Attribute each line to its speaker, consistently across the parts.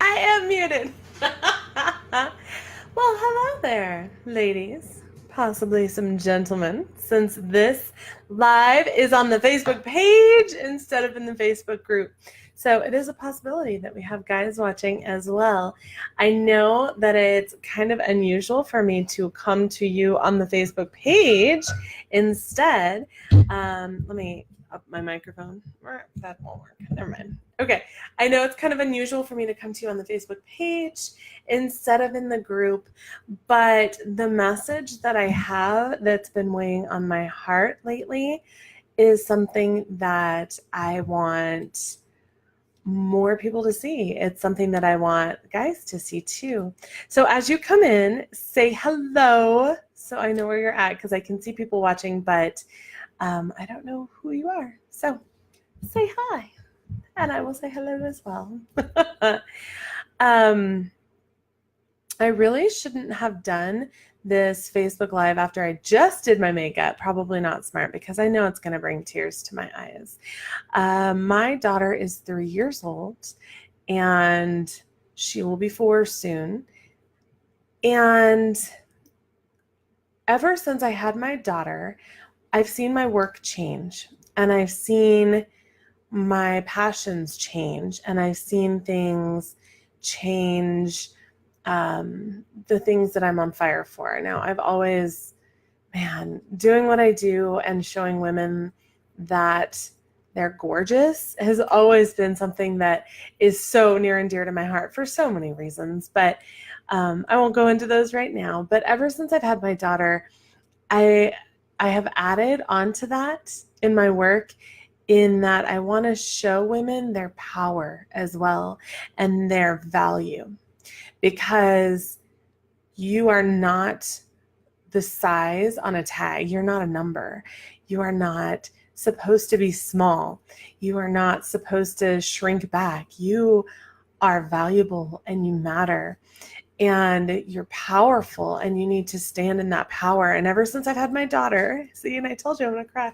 Speaker 1: I am muted. Well, hello there, ladies. Possibly some gentlemen, since this live is on the Facebook page instead of in the Facebook group. So it is a possibility that we have guys watching as well. I know that it's kind of unusual for me to come to you on the Facebook page instead. Let me up my microphone. That won't work. Never mind. Okay. I know it's kind of unusual for me to come to you on the Facebook page instead of in the group, but the message that I have that's been weighing on my heart lately is something that I want more people to see. It's something that I want guys to see too. So as you come in, say hello so I know where you're at, because I can see people watching, but I don't know who you are. So say hi, and I will say hello as well. I really shouldn't have done this Facebook Live after I just did my makeup. Probably not smart, because I know it's going to bring tears to my eyes. My daughter is 3 years old, and she will be 4 soon. And ever since I had my daughter, I've seen my work change, and I've seen my passions change, and I've seen things change, the things that I'm on fire for. Now, I've always, doing what I do and showing women that they're gorgeous has always been something that is so near and dear to my heart for so many reasons, but I won't go into those right now. But ever since I've had my daughter, I have added onto that in my work, in that I want to show women their power as well and their value, because you are not the size on a tag. You're not a number. You are not supposed to be small. You are not supposed to shrink back. You are valuable and you matter. And you're powerful, and you need to stand in that power. And ever since I've had my daughter, see, and I told you I'm going to cry.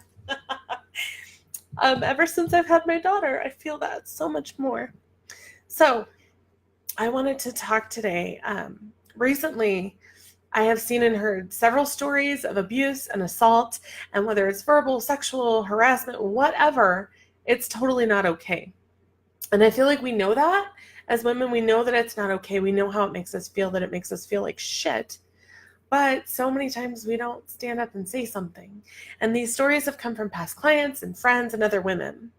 Speaker 1: Ever since I've had my daughter, I feel that so much more. So I wanted to talk today. Recently, I have seen and heard several stories of abuse and assault, and whether it's verbal, sexual, harassment, whatever, it's totally not okay. And I feel like we know that as women. We know that it's not okay. We know how it makes us feel, that it makes us feel like shit. But so many times we don't stand up and say something. And these stories have come from past clients and friends and other women.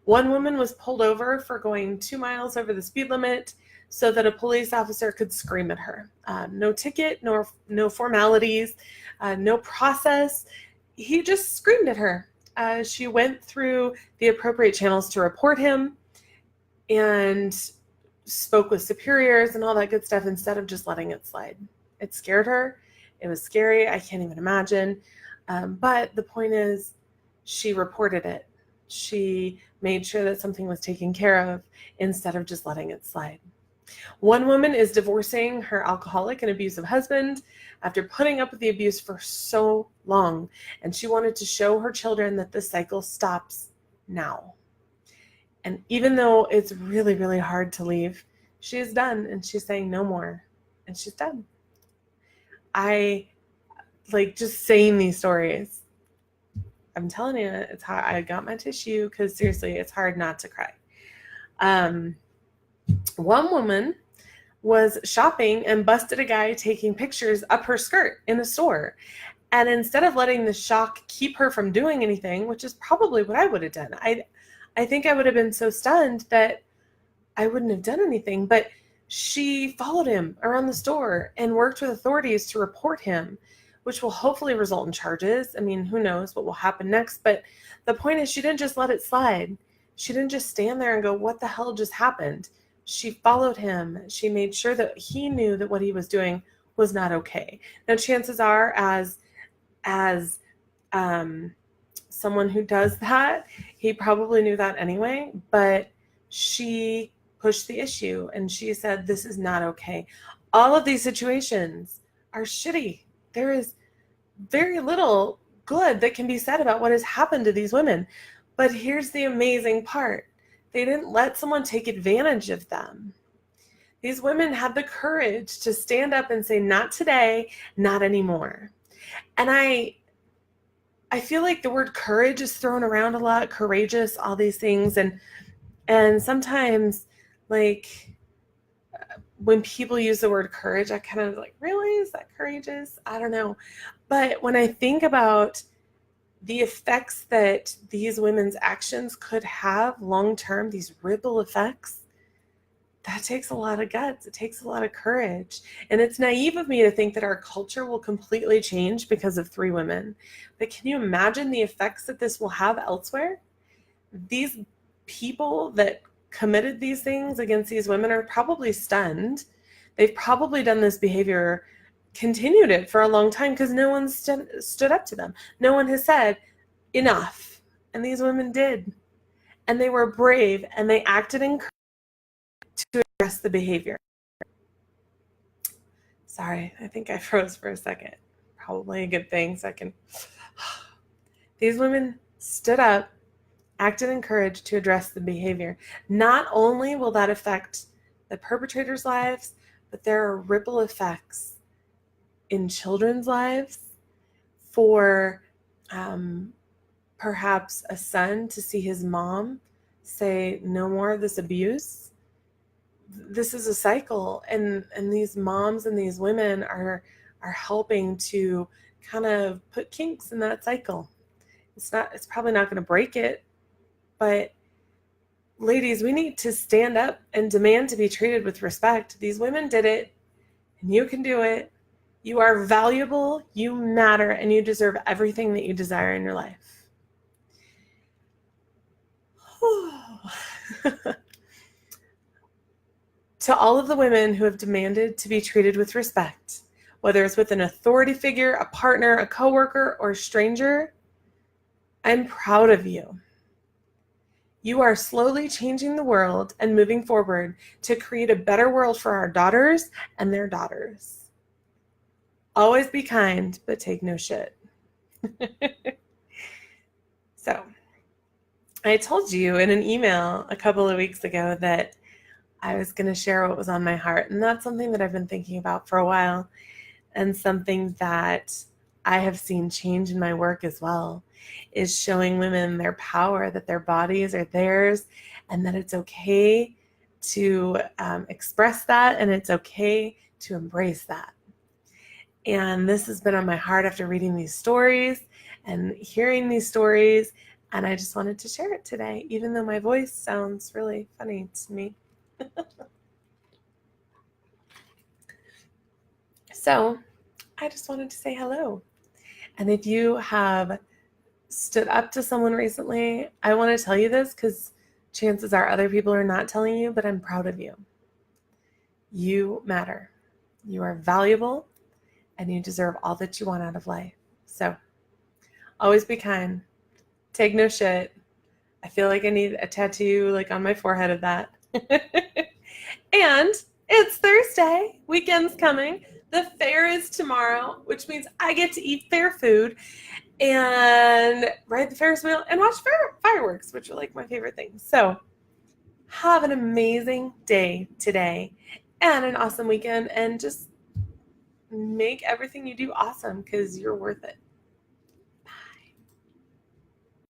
Speaker 1: One woman was pulled over for going 2 miles over the speed limit so that a police officer could scream at her. No ticket, no formalities, no process. He just screamed at her. She went through the appropriate channels to report him and spoke with superiors and all that good stuff, instead of just letting it slide. It scared her. It was scary. I can't even imagine. But the point is, she reported it. She made sure that something was taken care of instead of just letting it slide. One woman is divorcing her alcoholic and abusive husband after putting up with the abuse for so long, and she wanted to show her children that this cycle stops now. And even though it's really, really hard to leave, she is done, and she's saying no more, and she's done. I like just saying these stories. I'm telling you, it's hard. I got my tissue, because seriously, it's hard not to cry. One woman was shopping and busted a guy taking pictures up her skirt in a store. And instead of letting the shock keep her from doing anything, which is probably what I would have done, I think I would have been so stunned that I wouldn't have done anything. But she followed him around the store and worked with authorities to report him, which will hopefully result in charges. I mean, who knows what will happen next? But the point is, she didn't just let it slide. She didn't just stand there and go, what the hell just happened? She followed him. She made sure that he knew that what he was doing was not okay. Now, chances are, as someone who does that, he probably knew that anyway, but she pushed the issue and she said, this is not okay. All of these situations are shitty. There is very little good that can be said about what has happened to these women. But here's the amazing part. They didn't let someone take advantage of them. These women had the courage to stand up and say, not today, not anymore. And I feel like the word courage is thrown around a lot, courageous, all these things. And sometimes, like, when people use the word courage, I kind of like, really? Is that courageous? I don't know. But when I think about the effects that these women's actions could have long term, these ripple effects, that takes a lot of guts. It takes a lot of courage. And it's naive of me to think that our culture will completely change because of 3 women. But can you imagine the effects that this will have elsewhere? These people that committed these things against these women are probably stunned. They've probably done this behavior, continued it for a long time because no one stood up to them. No one has said, enough. And these women did. And they were brave and they acted in courage to address the behavior. Sorry, I think I froze for a second. Probably a good thing, so I can. These women stood up, acted in courage to address the behavior. Not only will that affect the perpetrators' lives, but there are ripple effects in children's lives for perhaps a son to see his mom say, no more of this abuse. This is a cycle, and these moms and these women are helping to kind of put kinks in that cycle. It's probably not going to break it, but ladies, we need to stand up and demand to be treated with respect. These women did it, and you can do it. You are valuable, you matter, and you deserve everything that you desire in your life. To all of the women who have demanded to be treated with respect, whether it's with an authority figure, a partner, a coworker, or a stranger, I'm proud of you. You are slowly changing the world and moving forward to create a better world for our daughters and their daughters. Always be kind, but take no shit. So, I told you in an email a couple of weeks ago that I was going to share what was on my heart, and that's something that I've been thinking about for a while, and something that I have seen change in my work as well, is showing women their power, that their bodies are theirs, and that it's okay to express that, and it's okay to embrace that. And this has been on my heart after reading these stories and hearing these stories, and I just wanted to share it today, even though my voice sounds really funny to me. So I just wanted to say hello. And if you have stood up to someone recently, I want to tell you this because chances are other people are not telling you, but I'm proud of you. You matter. You are valuable, and you deserve all that you want out of life. So always be kind. Take no shit. I feel like I need a tattoo like on my forehead of that. And it's Thursday. Weekend's coming. The fair is tomorrow, which means I get to eat fair food and ride the Ferris wheel and watch fireworks, which are like my favorite things. So have an amazing day today and an awesome weekend, and just make everything you do awesome because you're worth it.